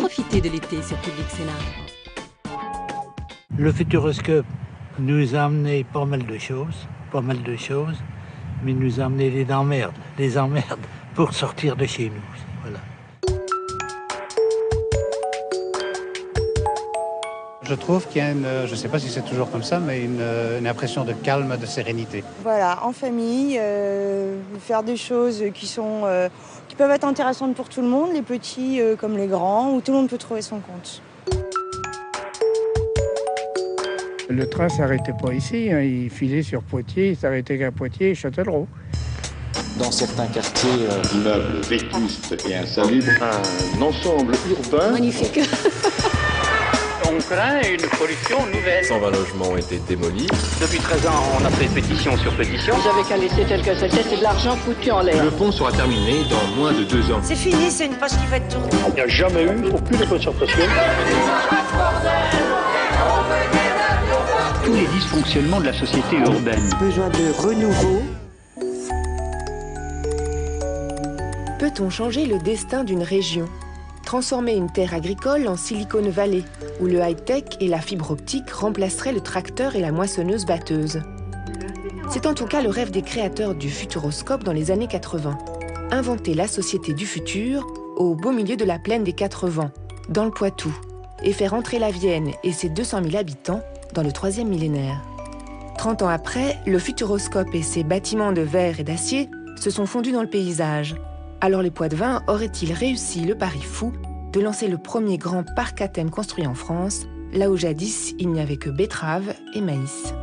profité de l'été sur Public Sénat. Le Futuroscope nous a amené pas mal de choses, mais nous a amené les emmerdes pour sortir de chez nous. Voilà. Je trouve qu'il y a je ne sais pas si c'est toujours comme ça, mais une impression de calme, de sérénité. Voilà, en famille, faire des choses qui peuvent être intéressantes pour tout le monde, les petits comme les grands, où tout le monde peut trouver son compte. Le train ne s'arrêtait pas ici, hein. Il filait sur Poitiers, il s'arrêtait qu'à Poitiers et Châtellerault. Dans certains quartiers, immeubles vétustes et insalubres, un ensemble urbain Magnifique. On craint une pollution nouvelle. 120 logements ont été démolis. Depuis 13 ans, on a fait pétition sur pétition. Vous avez qu'à laisser tel que c'était, c'est de l'argent foutu en l'air. Le pont sera terminé dans moins de 2 ans. C'est fini, c'est une page qui va être tournée. Il n'y a jamais eu aucune concertation. Tous les dysfonctionnements de la société urbaine. Besoin de renouveau. Peut-on changer le destin d'une région ? Transformer une terre agricole en Silicon Valley, où le high-tech et la fibre optique remplaceraient le tracteur et la moissonneuse-batteuse. C'est en tout cas le rêve des créateurs du Futuroscope dans les années 80. Inventer la société du futur au beau milieu de la plaine des Quatre Vents, dans le Poitou, et faire entrer la Vienne et ses 200 000 habitants dans le 3e millénaire. 30 ans après, le Futuroscope et ses bâtiments de verre et d'acier se sont fondus dans le paysage. Alors les Poitevins auraient-ils réussi le pari fou de lancer le premier grand parc à thème construit en France, là où jadis il n'y avait que betteraves et maïs.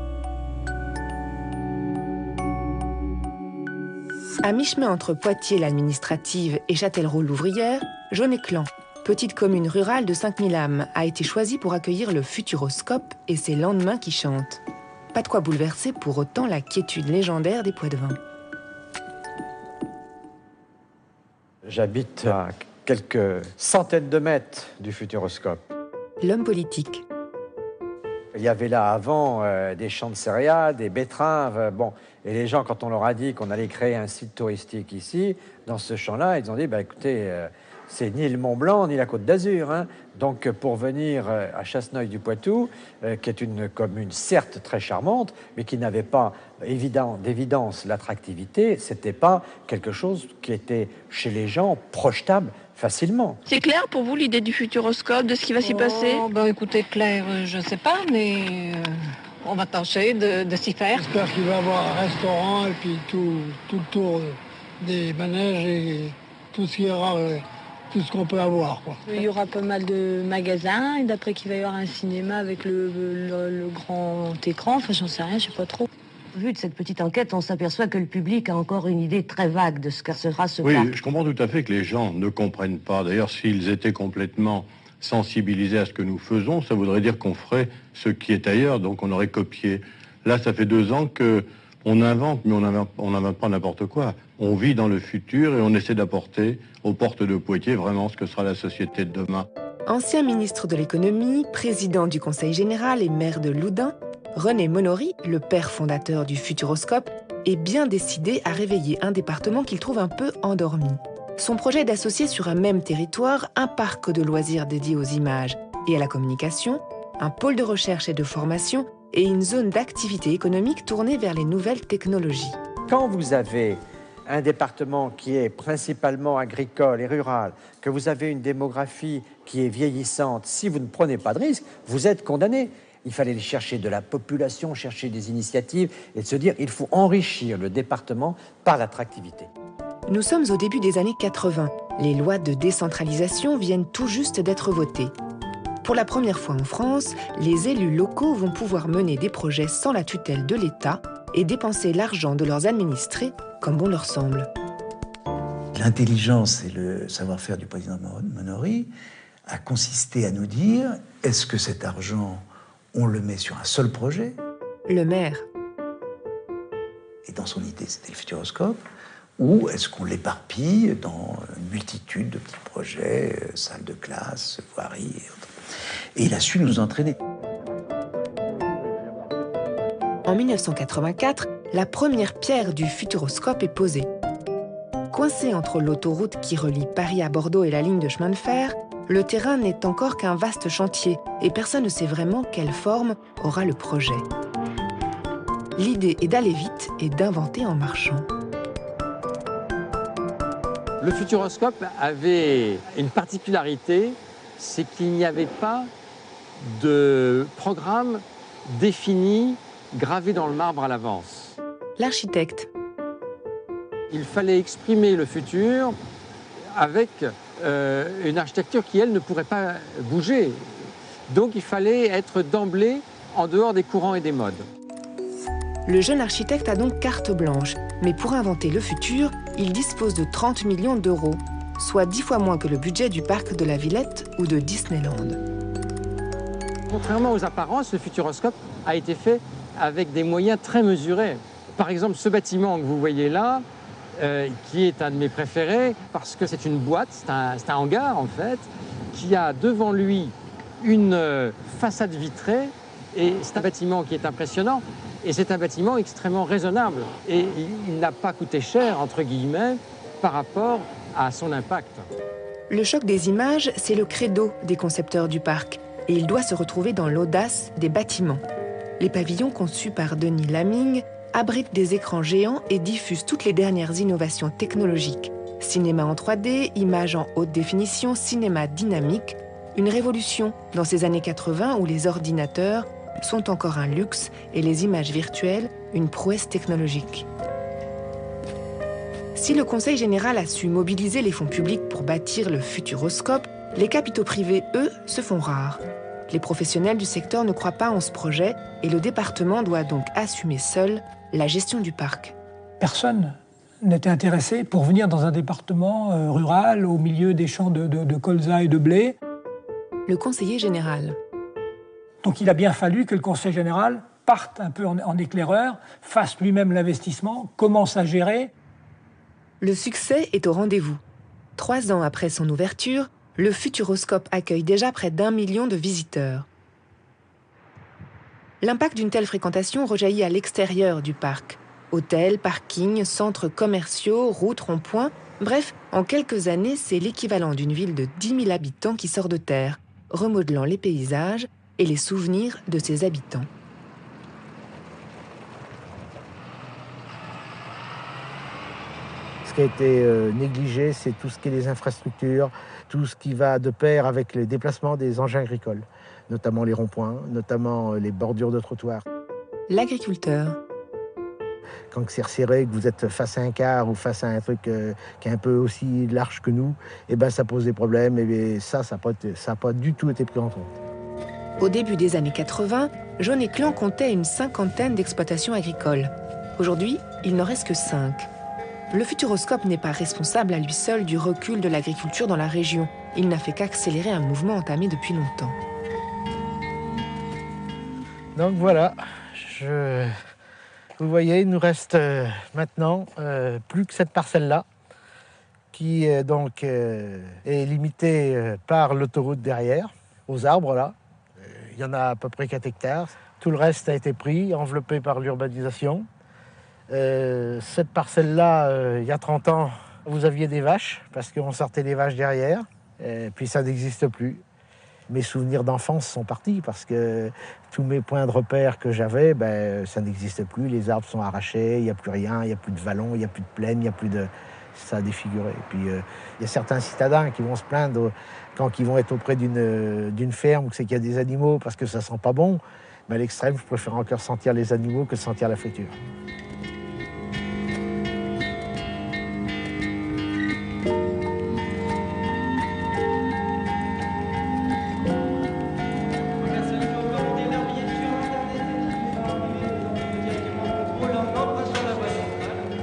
À mi-chemin entre Poitiers l'administrative et Châtellerault l'ouvrière, Jaune-Éclan, petite commune rurale de 5000 âmes, a été choisie pour accueillir le Futuroscope et ses lendemains qui chantent. Pas de quoi bouleverser pour autant la quiétude légendaire des Poitevins. J'habite à quelques centaines de mètres du Futuroscope. L'homme politique. Il y avait là avant des champs de céréales, des betteraves, et les gens, quand on leur a dit qu'on allait créer un site touristique ici, dans ce champ-là, ils ont dit, écoutez, c'est ni le Mont Blanc, ni la Côte d'Azur, hein. Donc, pour venir à Chasseneuil-du-Poitou, qui est une commune certes très charmante, mais qui n'avait pas d'évidence l'attractivité, c'était pas quelque chose qui était chez les gens projetable facilement. C'est clair pour vous l'idée du Futuroscope, de ce qui va s'y passer ? Écoutez, Claire, je ne sais pas, mais on va tâcher de s'y faire. J'espère qu'il va y avoir un restaurant et puis tout le tour des manèges et tout ce qui ira... tout ce qu'on peut avoir, quoi. Il y aura pas mal de magasins, et d'après qu'il va y avoir un cinéma avec le grand écran, enfin j'en sais rien, je sais pas trop. Vu de cette petite enquête, on s'aperçoit que le public a encore une idée très vague de ce que sera ce Oui, parc. je comprends tout à fait que les gens ne comprennent pas. D'ailleurs, s'ils étaient complètement sensibilisés à ce que nous faisons, ça voudrait dire qu'on ferait ce qui est ailleurs, donc on aurait copié. Là, ça fait 2 ans que on invente, mais on n'invente pas n'importe quoi. On vit dans le futur et on essaie d'apporter aux portes de Poitiers vraiment ce que sera la société de demain. Ancien ministre de l'économie, président du Conseil général et maire de Loudun, René Monory, le père fondateur du Futuroscope, est bien décidé à réveiller un département qu'il trouve un peu endormi. Son projet est d'associer sur un même territoire un parc de loisirs dédié aux images et à la communication, un pôle de recherche et de formation et une zone d'activité économique tournée vers les nouvelles technologies. Quand vous avez un département qui est principalement agricole et rural, que vous avez une démographie qui est vieillissante, si vous ne prenez pas de risque, vous êtes condamné. Il fallait aller chercher de la population, chercher des initiatives et de se dire il faut enrichir le département par l'attractivité. Nous sommes au début des années 80. Les lois de décentralisation viennent tout juste d'être votées. Pour la première fois en France, les élus locaux vont pouvoir mener des projets sans la tutelle de l'État et dépenser l'argent de leurs administrés comme bon leur semble. L'intelligence et le savoir-faire du président Monory a consisté à nous dire, est-ce que cet argent, on le met sur un seul projet ? Le maire. Et dans son idée, c'était le Futuroscope. Ou est-ce qu'on l'éparpille dans une multitude de petits projets, salles de classe, voiries et autres. Et il a su nous entraîner. En 1984, la première pierre du Futuroscope est posée. Coincé entre l'autoroute qui relie Paris à Bordeaux et la ligne de chemin de fer, le terrain n'est encore qu'un vaste chantier et personne ne sait vraiment quelle forme aura le projet. L'idée est d'aller vite et d'inventer en marchant. Le Futuroscope avait une particularité, c'est qu'il n'y avait pas de programme défini, gravé dans le marbre à l'avance. L'architecte. Il fallait exprimer le futur avec une architecture qui, elle, ne pourrait pas bouger. Donc il fallait être d'emblée en dehors des courants et des modes. Le jeune architecte a donc carte blanche, mais pour inventer le futur, il dispose de 30 millions d'euros, soit 10 fois moins que le budget du parc de la Villette ou de Disneyland. Contrairement aux apparences, le Futuroscope a été fait avec des moyens très mesurés. Par exemple, ce bâtiment que vous voyez là, qui est un de mes préférés, parce que c'est une boîte, c'est un hangar en fait, qui a devant lui une façade vitrée, et c'est un bâtiment qui est impressionnant, et c'est un bâtiment extrêmement raisonnable. Et il n'a pas coûté cher, entre guillemets, par rapport à son impact. Le choc des images, c'est le credo des concepteurs du parc, et il doit se retrouver dans l'audace des bâtiments. Les pavillons conçus par Denis Laming abritent des écrans géants et diffusent toutes les dernières innovations technologiques. Cinéma en 3D, images en haute définition, cinéma dynamique, une révolution dans ces années 80 où les ordinateurs sont encore un luxe et les images virtuelles une prouesse technologique. Si le Conseil général a su mobiliser les fonds publics pour bâtir le Futuroscope, les capitaux privés, eux, se font rares. Les professionnels du secteur ne croient pas en ce projet et le département doit donc assumer seul la gestion du parc. Personne n'était intéressé pour venir dans un département rural au milieu des champs de colza et de blé. Le conseiller général. Donc il a bien fallu que le conseil général parte un peu en éclaireur, fasse lui-même l'investissement, commence à gérer. Le succès est au rendez-vous. 3 ans après son ouverture, le Futuroscope accueille déjà près d'1 million de visiteurs. L'impact d'une telle fréquentation rejaillit à l'extérieur du parc. Hôtels, parkings, centres commerciaux, routes, ronds-points. Bref, en quelques années, c'est l'équivalent d'une ville de 10 000 habitants qui sort de terre, remodelant les paysages et les souvenirs de ses habitants. Ce qui a été négligé, c'est tout ce qui est les infrastructures, tout ce qui va de pair avec les déplacements des engins agricoles, notamment les ronds-points, notamment les bordures de trottoirs. L'agriculteur. Quand c'est resserré, que vous êtes face à un car ou face à un truc qui est un peu aussi large que nous, et ben ça pose des problèmes et ça n'a pas du tout été pris en compte. Au début des années 80, Jaune et Clan comptait une 50aine d'exploitations agricoles. Aujourd'hui, il n'en reste que 5. Le Futuroscope n'est pas responsable à lui seul du recul de l'agriculture dans la région. Il n'a fait qu'accélérer un mouvement entamé depuis longtemps. Donc voilà, vous voyez, il nous reste maintenant plus que cette parcelle-là, qui donc est limitée par l'autoroute derrière, aux arbres là. Il y en a à peu près 4 hectares. Tout le reste a été pris, enveloppé par l'urbanisation. Cette parcelle-là, il y a 30 ans, vous aviez des vaches, parce qu'on sortait des vaches derrière, et puis ça n'existe plus. Mes souvenirs d'enfance sont partis, parce que tous mes points de repère que j'avais, ça n'existe plus, les arbres sont arrachés, il n'y a plus rien, il n'y a plus de vallon, il n'y a plus de plaine, il n'y a plus de... Ça a défiguré. Et puis il y a certains citadins qui vont se plaindre quand ils vont être auprès d'une ferme, c'est qu'il y a des animaux, parce que ça sent pas bon. Mais à l'extrême, je préfère encore sentir les animaux que sentir la friture.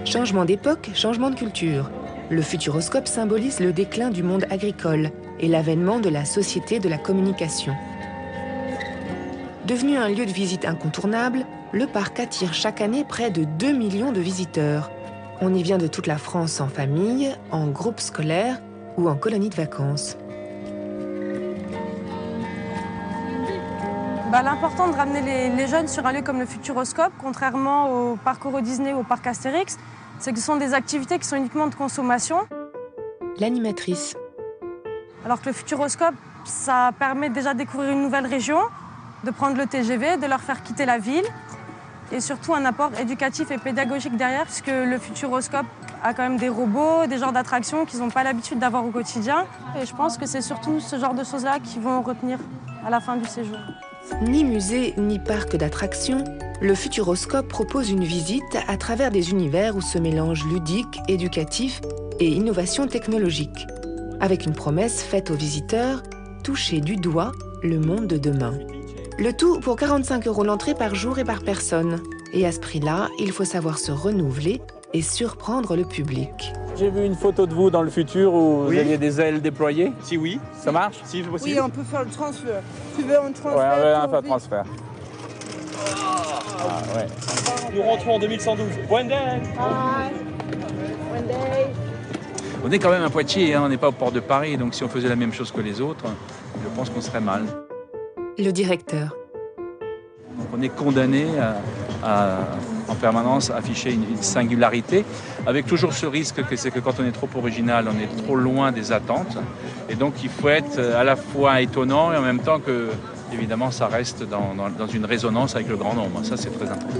Changement d'époque, changement de culture. Le Futuroscope symbolise le déclin du monde agricole et l'avènement de la société de la communication. Devenu un lieu de visite incontournable, le parc attire chaque année près de 2 millions de visiteurs. On y vient de toute la France en famille, en groupe scolaire ou en colonie de vacances. L'important de ramener les jeunes sur un lieu comme le Futuroscope, contrairement au parc Euro Disney ou au parc Astérix, c'est que ce sont des activités qui sont uniquement de consommation. L'animatrice. Alors que le Futuroscope, ça permet déjà de découvrir une nouvelle région, de prendre le TGV, de leur faire quitter la ville. Et surtout un apport éducatif et pédagogique derrière, puisque le Futuroscope a quand même des robots, des genres d'attractions qu'ils n'ont pas l'habitude d'avoir au quotidien. Et je pense que c'est surtout ce genre de choses-là qui vont retenir à la fin du séjour. Ni musée, ni parc d'attractions, le Futuroscope propose une visite à travers des univers où se mélangent ludique, éducatif et innovation technologique, avec une promesse faite aux visiteurs, toucher du doigt le monde de demain. Le tout pour 45 € l'entrée par jour et par personne. Et à ce prix-là, il faut savoir se renouveler et surprendre le public. J'ai vu une photo de vous dans le futur où vous aviez des ailes déployées. Si oui. Ça marche? Si c'est possible. Oui, on peut faire le transfert. Tu veux un transfert? Ouais, on va faire transfert. Ah, ouais. Nous rentrons en 2112. One day. On est quand même à Poitiers, hein, on n'est pas au port de Paris, donc si on faisait la même chose que les autres, je pense qu'on serait mal. Le directeur. Donc on est condamné en permanence à afficher une singularité, avec toujours ce risque que c'est que quand on est trop original, on est trop loin des attentes. Et donc il faut être à la fois étonnant et en même temps que, évidemment, ça reste dans une résonance avec le grand nombre. Ça, c'est très important.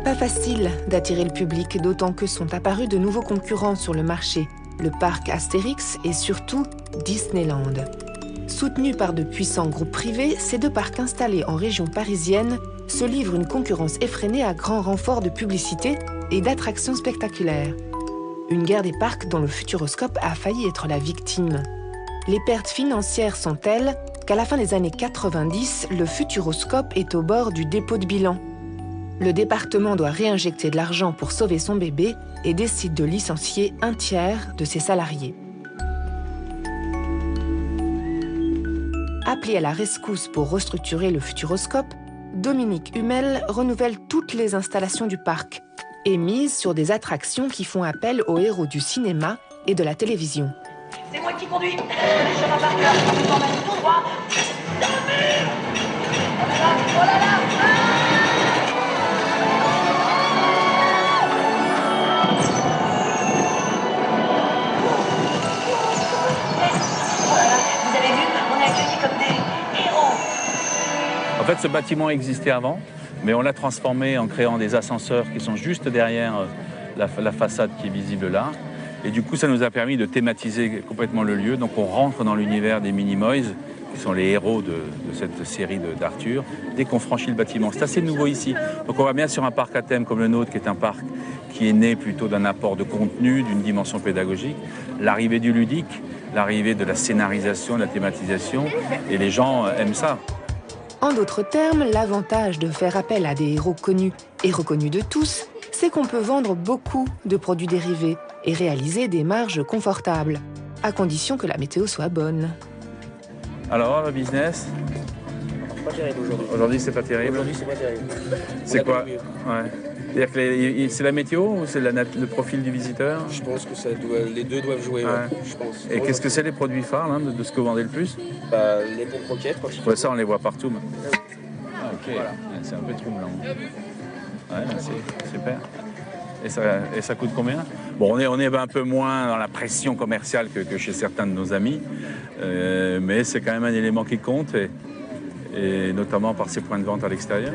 Pas facile d'attirer le public, d'autant que sont apparus de nouveaux concurrents sur le marché, le parc Astérix et surtout Disneyland. Soutenus par de puissants groupes privés, ces deux parcs installés en région parisienne se livrent une concurrence effrénée à grand renfort de publicité et d'attractions spectaculaires. Une guerre des parcs dont le Futuroscope a failli être la victime. Les pertes financières sont telles qu'à la fin des années 90, le Futuroscope est au bord du dépôt de bilan. Le département doit réinjecter de l'argent pour sauver son bébé et décide de licencier un tiers de ses salariés. Appelé à la rescousse pour restructurer le Futuroscope, Dominique Hummel renouvelle toutes les installations du parc et mise sur des attractions qui font appel aux héros du cinéma et de la télévision. C'est moi qui conduis. Chemin par cœur, je t'emmène tout droit. Dans le mur. Oh là là, oh là là. Vous avez vu, on est accueillis comme des héros. En fait, ce bâtiment existait avant, mais on l'a transformé en créant des ascenseurs qui sont juste derrière la façade qui est visible là. Et du coup, ça nous a permis de thématiser complètement le lieu. Donc on rentre dans l'univers des Minimoys, qui sont les héros de cette série d'Arthur, dès qu'on franchit le bâtiment. C'est assez nouveau ici. Donc on va bien sur un parc à thème comme le nôtre, qui est un parc qui est né plutôt d'un apport de contenu, d'une dimension pédagogique. L'arrivée du ludique, l'arrivée de la scénarisation, de la thématisation, et les gens aiment ça. En d'autres termes, l'avantage de faire appel à des héros connus et reconnus de tous, c'est qu'on peut vendre beaucoup de produits dérivés et réaliser des marges confortables, à condition que la météo soit bonne. Alors, le business? Pas terrible aujourd'hui. Aujourd'hui, c'est pas terrible. Aujourd'hui, c'est pas terrible. C'est quoi? Ouais. C'est-à-dire que c'est la météo ou c'est le profil du visiteur? Je pense que les deux doivent jouer, ouais. Je pense. Et qu'est-ce que c'est les produits phares là, de ce que vous vendez le plus? Les pompes roquettes. Ouais, ça, on les voit partout. Ah, ok, voilà. C'est un peu troublant. Ouais, c'est super. Et ça coûte combien? Bon, on est un peu moins dans la pression commerciale que chez certains de nos amis, mais c'est quand même un élément qui compte, et notamment par ses points de vente à l'extérieur.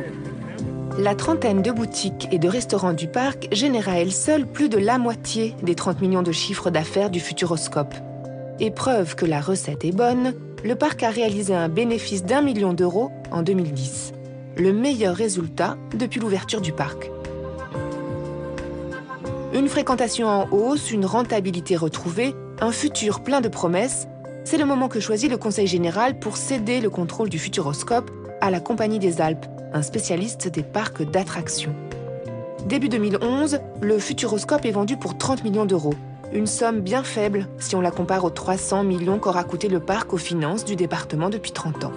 La trentaine de boutiques et de restaurants du parc génère à elle seule plus de la moitié des 30 millions de chiffres d'affaires du Futuroscope. Et preuve que la recette est bonne, le parc a réalisé un bénéfice d'1 million d'euros en 2010. Le meilleur résultat depuis l'ouverture du parc. Une fréquentation en hausse, une rentabilité retrouvée, un futur plein de promesses, c'est le moment que choisit le Conseil général pour céder le contrôle du Futuroscope à la Compagnie des Alpes, un spécialiste des parcs d'attractions. Début 2011, le Futuroscope est vendu pour 30 millions d'euros, une somme bien faible si on la compare aux 300 millions qu'aura coûté le parc aux finances du département depuis 30 ans.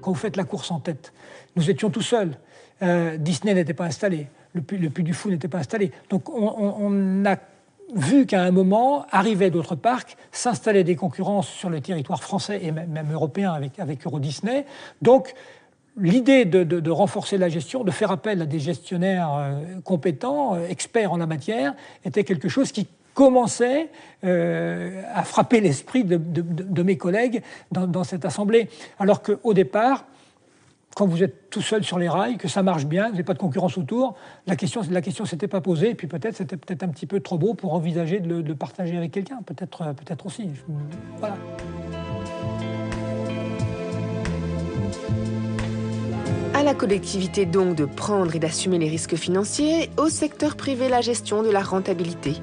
Quand vous faites la course en tête, nous étions tout seuls. Disney n'était pas installé, le Puy du Fou n'était pas installé. Donc on a vu qu'à un moment, arrivaient d'autres parcs, s'installaient des concurrences sur le territoire français et même européen avec Euro Disney. Donc l'idée de renforcer la gestion, de faire appel à des gestionnaires compétents, experts en la matière, était quelque chose qui commençait à frapper l'esprit de mes collègues dans cette assemblée. Alors qu'au départ, quand vous êtes tout seul sur les rails, que ça marche bien, vous n'avez pas de concurrence autour, la question s'était pas posée, et puis c'était peut-être un petit peu trop beau pour envisager de le partager avec quelqu'un, peut-être aussi. Voilà. À la collectivité donc de prendre et d'assumer les risques financiers, au secteur privé la gestion de la rentabilité.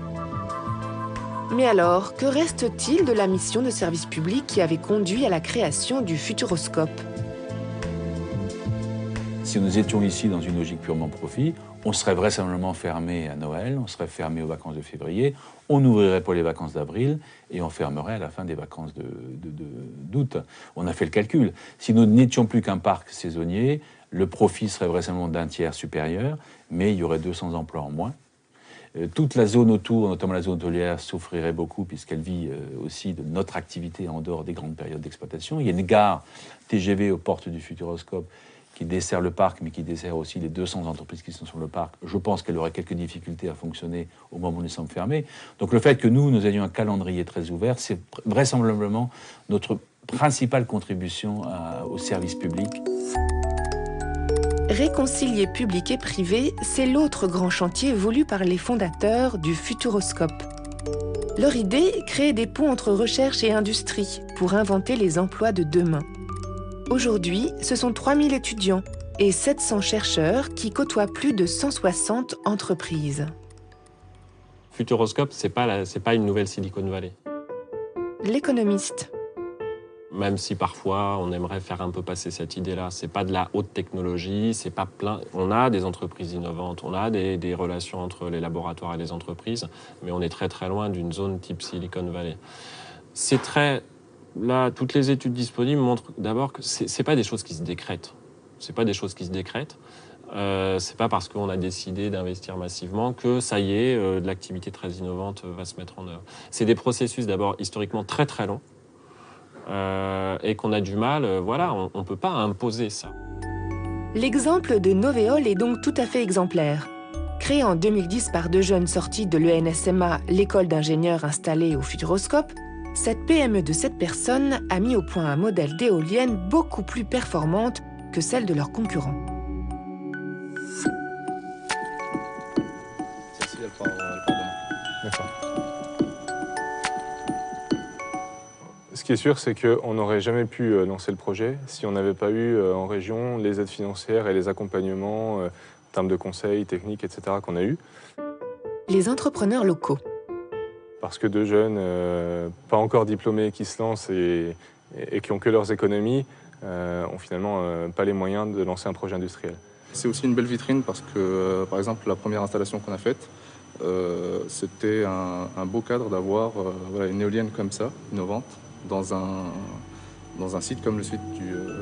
Mais alors, que reste-t-il de la mission de service public qui avait conduit à la création du Futuroscope ? Si nous étions ici dans une logique purement profit, on serait vraisemblablement fermé à Noël, on serait fermé aux vacances de février, on ouvrirait pour les vacances d'avril et on fermerait à la fin des vacances d'août. On a fait le calcul. Si nous n'étions plus qu'un parc saisonnier, le profit serait vraisemblablement d'un tiers supérieur, mais il y aurait 200 emplois en moins. Toute la zone autour, notamment la zone hôtelière, souffrirait beaucoup puisqu'elle vit aussi de notre activité en dehors des grandes périodes d'exploitation. Il y a une gare TGV aux portes du Futuroscope qui dessert le parc, mais qui dessert aussi les 200 entreprises qui sont sur le parc. Je pense qu'elle aurait quelques difficultés à fonctionner au moment où nous sommes fermés. Donc le fait que nous ayons un calendrier très ouvert, c'est vraisemblablement notre principale contribution au service public. Réconcilier public et privé, c'est l'autre grand chantier voulu par les fondateurs du Futuroscope. Leur idée, créer des ponts entre recherche et industrie pour inventer les emplois de demain. Aujourd'hui, ce sont 3000 étudiants et 700 chercheurs qui côtoient plus de 160 entreprises. Futuroscope, c'est pas une nouvelle Silicon Valley. L'économiste. Même si parfois on aimerait faire un peu passer cette idée-là, c'est pas de la haute technologie, c'est pas plein. On a des entreprises innovantes, on a des relations entre les laboratoires et les entreprises, mais on est très très loin d'une zone type Silicon Valley. C'est très là, toutes les études disponibles montrent d'abord que c'est pas des choses qui se décrètent. C'est pas des choses qui se décrètent. C'est pas parce qu'on a décidé d'investir massivement que ça y est, de l'activité très innovante va se mettre en œuvre. C'est des processus d'abord historiquement très très longs. Et qu'on a du mal, voilà, on ne peut pas imposer ça. L'exemple de Novéol est donc tout à fait exemplaire. Créé en 2010 par 2 jeunes sortis de l'ENSMA, l'école d'ingénieurs installée au Futuroscope, cette PME de 7 personnes a mis au point un modèle d'éolienne beaucoup plus performante que celle de leurs concurrents. Ce qui est sûr, c'est qu'on n'aurait jamais pu lancer le projet si on n'avait pas eu en région les aides financières et les accompagnements en termes de conseils, techniques, etc. qu'on a eu. Les entrepreneurs locaux. Parce que 2 jeunes pas encore diplômés qui se lancent et qui n'ont que leurs économies ont finalement pas les moyens de lancer un projet industriel. C'est aussi une belle vitrine parce que, par exemple, la première installation qu'on a faite, c'était un beau cadre d'avoir une éolienne comme ça, innovante, dans un site comme le site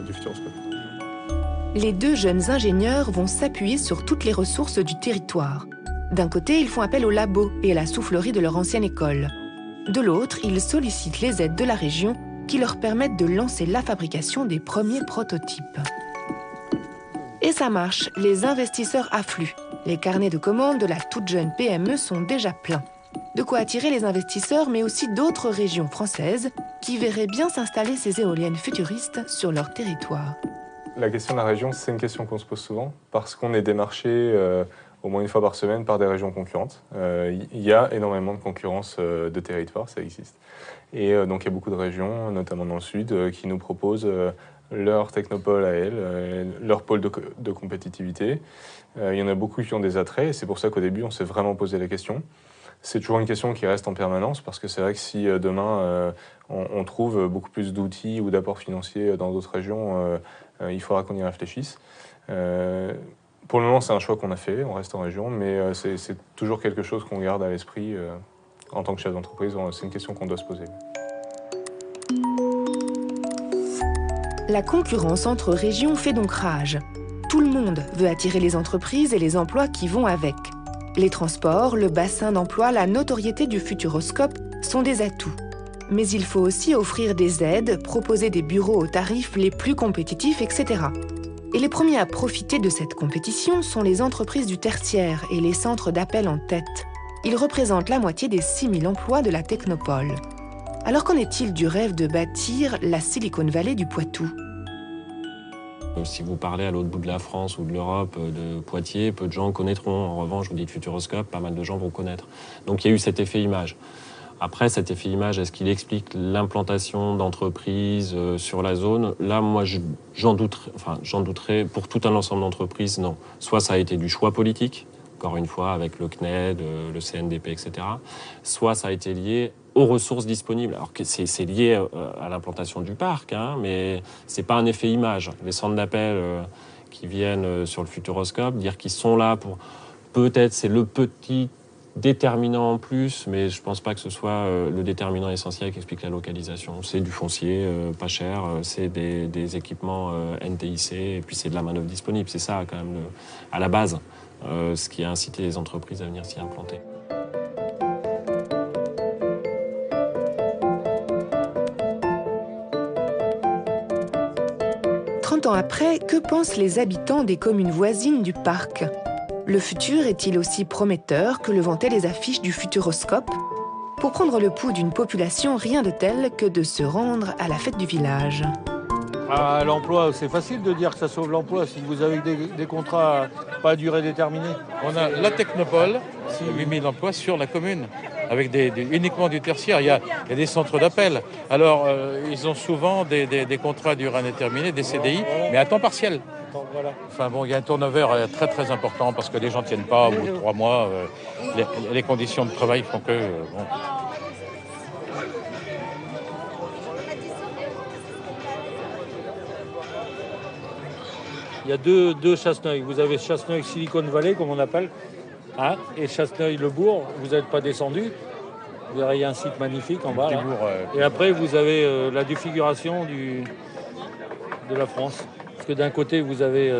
du Futuroscope. Les 2 jeunes ingénieurs vont s'appuyer sur toutes les ressources du territoire. D'un côté, ils font appel au labo et à la soufflerie de leur ancienne école. De l'autre, ils sollicitent les aides de la région qui leur permettent de lancer la fabrication des premiers prototypes. Et ça marche, les investisseurs affluent. Les carnets de commandes de la toute jeune PME sont déjà pleins. De quoi attirer les investisseurs, mais aussi d'autres régions françaises qui verraient bien s'installer ces éoliennes futuristes sur leur territoire. La question de la région, c'est une question qu'on se pose souvent parce qu'on est démarché au moins une fois par semaine par des régions concurrentes. Il y a énormément de concurrence de territoire, ça existe. Et donc il y a beaucoup de régions, notamment dans le sud, qui nous proposent leur technopole à elles, leur pôle de compétitivité. Il y en a beaucoup qui ont des attraits et c'est pour ça qu'au début on s'est vraiment posé la question. C'est toujours une question qui reste en permanence parce que c'est vrai que si demain on trouve beaucoup plus d'outils ou d'apports financiers dans d'autres régions, il faudra qu'on y réfléchisse. Pour le moment, c'est un choix qu'on a fait, on reste en région, mais c'est toujours quelque chose qu'on garde à l'esprit en tant que chef d'entreprise. C'est une question qu'on doit se poser. La concurrence entre régions fait donc rage. Tout le monde veut attirer les entreprises et les emplois qui vont avec. Les transports, le bassin d'emploi, la notoriété du Futuroscope sont des atouts. Mais il faut aussi offrir des aides, proposer des bureaux aux tarifs les plus compétitifs, etc. Et les premiers à profiter de cette compétition sont les entreprises du tertiaire et les centres d'appel en tête. il représente la moitié des 6 000 emplois de la Technopole. Alors qu'en est-il du rêve de bâtir la Silicon Valley du Poitou ? Si vous parlez à l'autre bout de la France ou de l'Europe, de Poitiers, peu de gens connaîtront. En revanche, vous dites Futuroscope, pas mal de gens vont connaître. Donc il y a eu cet effet image. Après, cet effet image, est-ce qu'il explique l'implantation d'entreprises sur la zone ? Là, moi, j'en douterais pour tout un ensemble d'entreprises, non. Soit ça a été du choix politique, encore une fois, avec le CNED, le CNDP, etc. Soit ça a été lié aux ressources disponibles. Alors que c'est lié à l'implantation du parc, hein, mais c'est pas un effet image. Les centres d'appel qui viennent sur le Futuroscope, dire qu'ils sont là pour... Peut-être c'est le petit déterminant en plus, mais je pense pas que ce soit le déterminant essentiel qui explique la localisation. C'est du foncier pas cher, c'est des équipements NTIC, et puis c'est de la main-d'œuvre disponible. C'est ça, quand même, à la base, ce qui a incité les entreprises à venir s'y implanter. Ans après, que pensent les habitants des communes voisines du parc ? Le futur est-il aussi prometteur que le vantaient les affiches du Futuroscope ? Pour prendre le pouls d'une population, rien de tel que de se rendre à la fête du village. Ah, l'emploi, c'est facile de dire que ça sauve l'emploi si vous avez des contrats pas à durée déterminée. On a la Technopole, 8000 emplois sur la commune, avec uniquement du tertiaire. Il y a des centres d'appel. Alors, ils ont souvent des contrats à durée indéterminée, des CDI, mais à temps partiel. Voilà. Enfin bon, il y a un turnover très très important parce que les gens ne tiennent pas au bout de 3 mois. Les conditions de travail font que... bon. Il y a deux Chasseneuil. Vous avez Chasseneuil Silicon Valley, comme on appelle, hein, et Chasseneuil-le-Bourg. Vous n'êtes pas descendu. Vous verrez, il y a un site magnifique en bas. Et après, vous avez la défiguration de la France. Parce que d'un côté, vous avez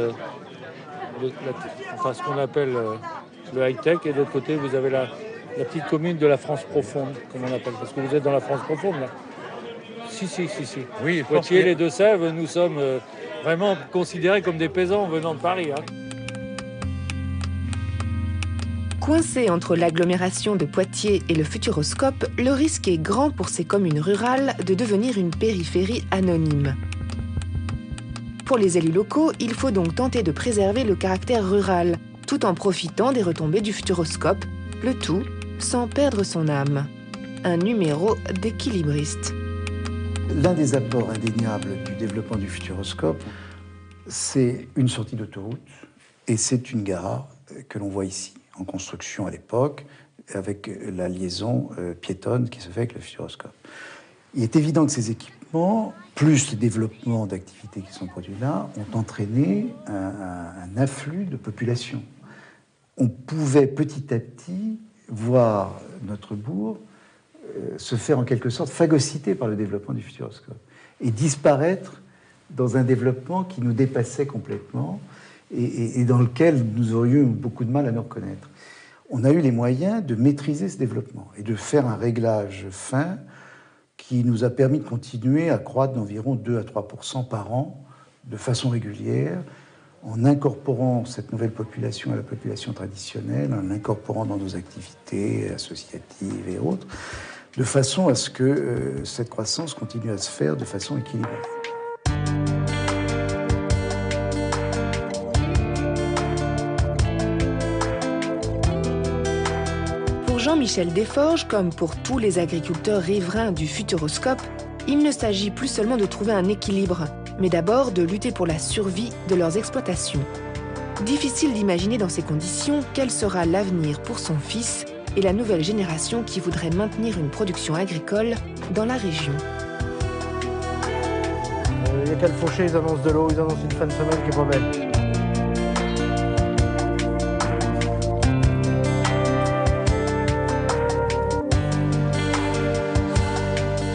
ce qu'on appelle le high-tech, et de l'autre côté, vous avez la petite commune de la France profonde, comme on appelle. Parce que vous êtes dans la France profonde, là. Si. Oui, Poitiers, les Deux-Sèvres, nous sommes... vraiment considérés comme des paysans venant de Paris. Hein. Coincé entre l'agglomération de Poitiers et le Futuroscope, le risque est grand pour ces communes rurales de devenir une périphérie anonyme. Pour les élus locaux, il faut donc tenter de préserver le caractère rural, tout en profitant des retombées du Futuroscope, le tout sans perdre son âme. Un numéro d'équilibriste. L'un des apports indéniables du développement du Futuroscope, c'est une sortie d'autoroute et c'est une gare que l'on voit ici, en construction à l'époque, avec la liaison piétonne qui se fait avec le Futuroscope. Il est évident que ces équipements, plus le développement d'activités qui sont produites là, ont entraîné un afflux de population. On pouvait petit à petit voir notre bourg se faire en quelque sorte phagocyter par le développement du Futuroscope et disparaître dans un développement qui nous dépassait complètement et dans lequel nous aurions beaucoup de mal à nous reconnaître. On a eu les moyens de maîtriser ce développement et de faire un réglage fin qui nous a permis de continuer à croître d'environ 2 à 3% par an de façon régulière, en incorporant cette nouvelle population à la population traditionnelle, en l'incorporant dans nos activités associatives et autres, de façon à ce que cette croissance continue à se faire de façon équilibrée. Pour Jean-Michel Desforges, comme pour tous les agriculteurs riverains du Futuroscope, il ne s'agit plus seulement de trouver un équilibre, mais d'abord de lutter pour la survie de leurs exploitations. Difficile d'imaginer dans ces conditions quel sera l'avenir pour son fils et la nouvelle génération qui voudrait maintenir une production agricole dans la région. Il y a qu'à le faucher, ils annoncent de l'eau, ils annoncent une fin de semaine qui est pas belle.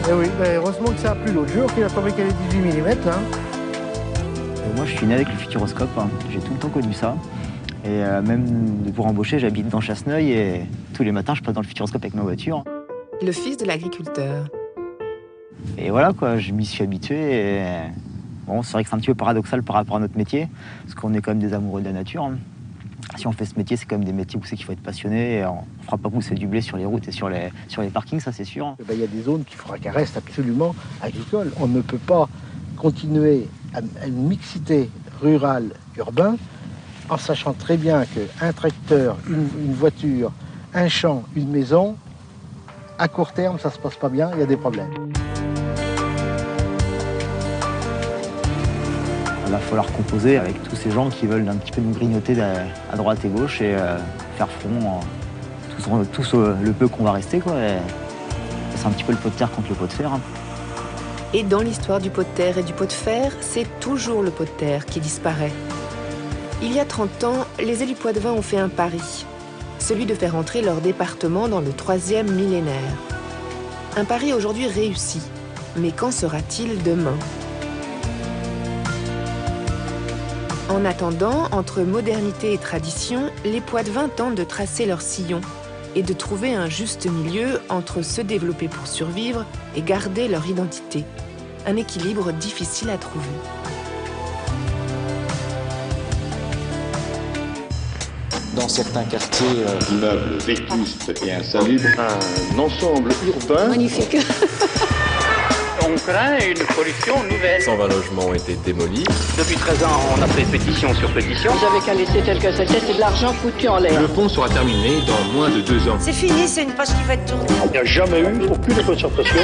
Et oui, heureusement que ça a plu l'autre jour, qu'il a tombé qu'elle est 18 mm. Hein. Moi, je suis né avec le Futuroscope, hein. J'ai tout le temps connu ça. Et même pour embaucher, j'habite dans Chasseneuil et tous les matins, je passe dans le Futuroscope avec ma voiture. Le fils de l'agriculteur. Et voilà, quoi, je m'y suis habitué. Et... Bon, c'est vrai que c'est un petit peu paradoxal par rapport à notre métier, parce qu'on est quand même des amoureux de la nature. Hein. Si on fait ce métier, c'est quand même des métiers où c'est qu'il faut être passionné. Et on ne fera pas pousser du blé sur les routes et sur les parkings, ça c'est sûr. Il y a des zones qu'il faudra qu'elles restent absolument agricoles. On ne peut pas continuer à une mixité rurale-urbain en sachant très bien qu'un tracteur, une voiture, un champ, une maison, à court terme, ça ne se passe pas bien, il y a des problèmes. Il va falloir composer avec tous ces gens qui veulent un petit peu nous grignoter à droite et gauche et faire front tous le peu qu'on va rester, quoi. C'est un petit peu le pot de terre contre le pot de fer. Hein. Et dans l'histoire du pot de terre et du pot de fer, c'est toujours le pot de terre qui disparaît. Il y a 30 ans, les élus poitevins ont fait un pari, celui de faire entrer leur département dans le 3e millénaire. Un pari aujourd'hui réussi, mais qu'en sera-t-il demain ? En attendant, entre modernité et tradition, les poitevins tentent de tracer leur sillon et de trouver un juste milieu entre se développer pour survivre et garder leur identité. Un équilibre difficile à trouver. Dans certains quartiers, immeubles vétustes et insalubres, un ensemble urbain magnifique. On craint une pollution nouvelle. 120 logements ont été démolis. Depuis 13 ans, on a fait pétition sur pétition. Vous avez qu'à laisser tel que c'était, c'est de l'argent foutu en l'air. Le pont sera terminé dans moins de 2 ans. C'est fini, c'est une page qui va être tournée. Il n'y a jamais eu aucune concertation.